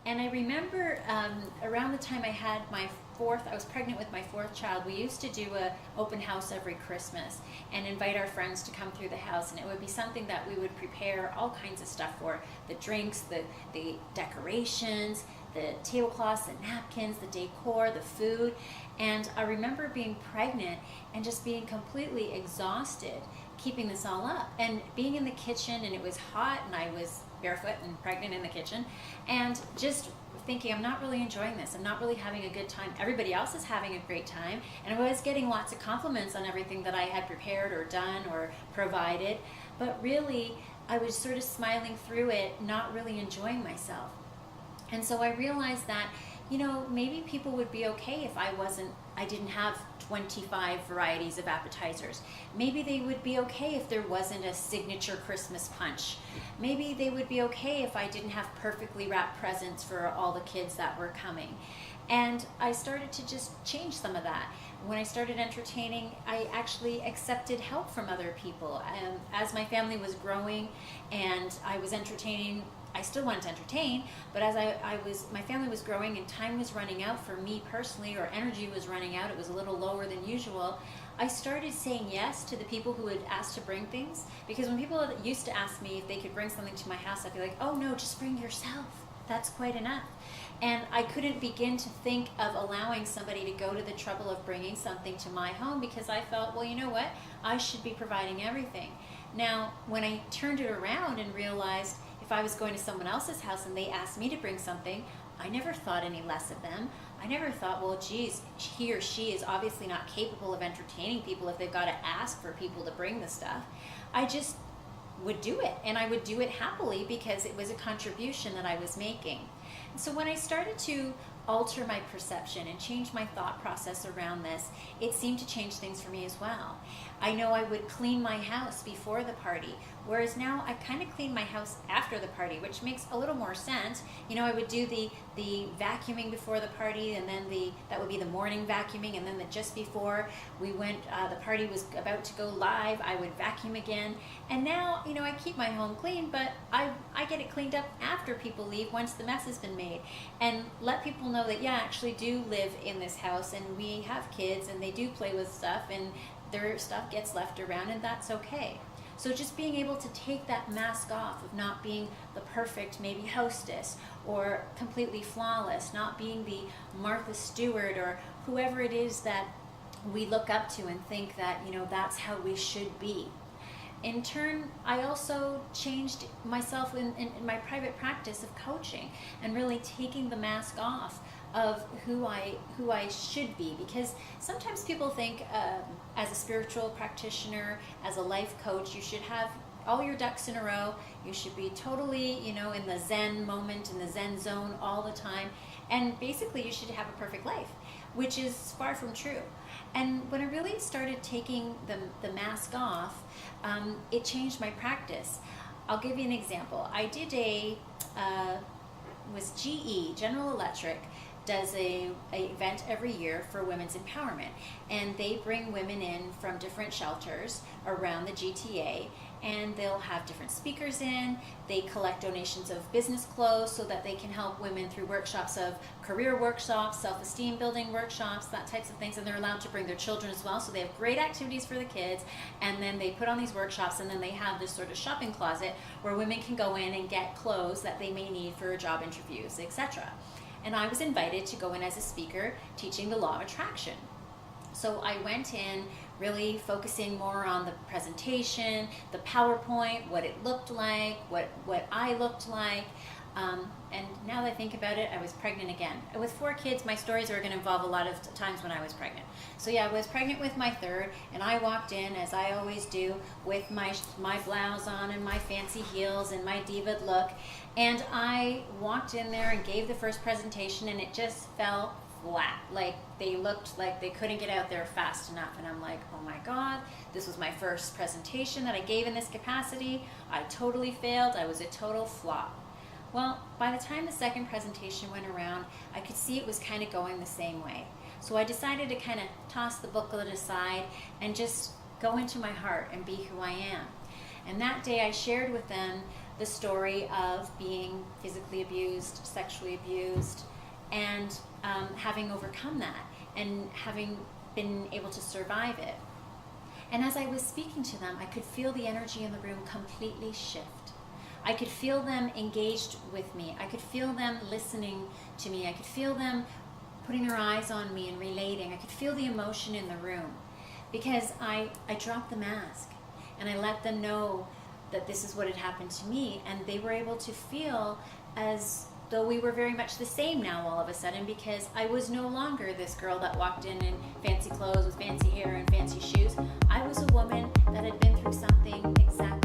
And I remember around the time I had my fourth, I was pregnant with my fourth child, we used to do a open house every Christmas and invite our friends to come through the house. And it would be something that we would prepare all kinds of stuff for, the drinks, the decorations, the tablecloths, the napkins, the decor, the food. And I remember being pregnant and just being completely exhausted keeping this all up and being in the kitchen, and it was hot and I was barefoot and pregnant in the kitchen, and just thinking, I'm not really enjoying this. I'm not really having a good time. Everybody else is having a great time, and I was getting lots of compliments on everything that I had prepared or done or provided, but really I was sort of smiling through it, not really enjoying myself. And so I realized that, maybe people would be okay if I didn't have 25 varieties of appetizers. Maybe they would be okay if there wasn't a signature Christmas punch. Maybe they would be okay if I didn't have perfectly wrapped presents for all the kids that were coming. And I started to just change some of that. When I started entertaining, I actually accepted help from other people. As my family was growing and I was entertaining, I still wanted to entertain, but as my family was growing and time was running out for me personally, or energy was running out, it was a little lower than usual, I started saying yes to the people who would ask to bring things. Because when people used to ask me if they could bring something to my house, I'd be like, oh no, just bring yourself. That's quite enough. And I couldn't begin to think of allowing somebody to go to the trouble of bringing something to my home, because I felt, well, you know what? I should be providing everything. Now, when I turned it around and realized if I was going to someone else's house and they asked me to bring something, I never thought any less of them. I never thought, well, geez, he or she is obviously not capable of entertaining people if they've got to ask for people to bring the stuff. I just would do it, and I would do it happily because it was a contribution that I was making. And so when I started to alter my perception and change my thought process around this, it seemed to change things for me as well. I know I would clean my house before the party, whereas now I kind of clean my house after the party, which makes a little more sense. I would do the vacuuming before the party, and then that would be the morning vacuuming, and then just before we went, the party was about to go live, I would vacuum again. And now, I keep my home clean, but I get it cleaned up after people leave, once the mess has been made, and let people know that, yeah, I actually do live in this house, and we have kids, and they do play with stuff, and their stuff gets left around, and that's okay. So just being able to take that mask off of not being the perfect maybe hostess or completely flawless, not being the Martha Stewart or whoever it is that we look up to and think that, that's how we should be. In turn, I also changed myself in my private practice of coaching and really taking the mask off of who I should be, because sometimes people think as a spiritual practitioner, as a life coach, you should have all your ducks in a row. You should be totally, in the Zen moment, in the Zen zone all the time, and basically you should have a perfect life, which is far from true. And when I really started taking the mask off, it changed my practice. I'll give you an example. I did was GE, General Electric, does a event every year for women's empowerment, and they bring women in from different shelters around the GTA, and they'll have different speakers in. They collect donations of business clothes so that they can help women through workshops of career workshops, self-esteem building workshops, that types of things, and they're allowed to bring their children as well, so they have great activities for the kids, and then they put on these workshops, and then they have this sort of shopping closet where women can go in and get clothes that they may need for job interviews, etc. And I was invited to go in as a speaker teaching the law of attraction. So I went in really focusing more on the presentation, the PowerPoint, what it looked like, what I looked like. And now that I think about it, I was pregnant again. With 4 kids, my stories are going to involve a lot of times when I was pregnant. So yeah, I was pregnant with my third, and I walked in, as I always do, with my blouse on and my fancy heels and my diva look. And I walked in there and gave the first presentation, and it just fell flat. Like, they looked like they couldn't get out there fast enough. And I'm like, oh my God, this was my first presentation that I gave in this capacity. I totally failed. I was a total flop. Well, by the time the second presentation went around, I could see it was kind of going the same way. So I decided to kind of toss the booklet aside and just go into my heart and be who I am. And that day I shared with them the story of being physically abused, sexually abused, and having overcome that and having been able to survive it. And as I was speaking to them, I could feel the energy in the room completely shift. I could feel them engaged with me. I could feel them listening to me. I could feel them putting their eyes on me and relating. I could feel the emotion in the room because I dropped the mask and I let them know that this is what had happened to me, and they were able to feel as though we were very much the same now all of a sudden, because I was no longer this girl that walked in fancy clothes with fancy hair and fancy shoes. I was a woman that had been through something exactly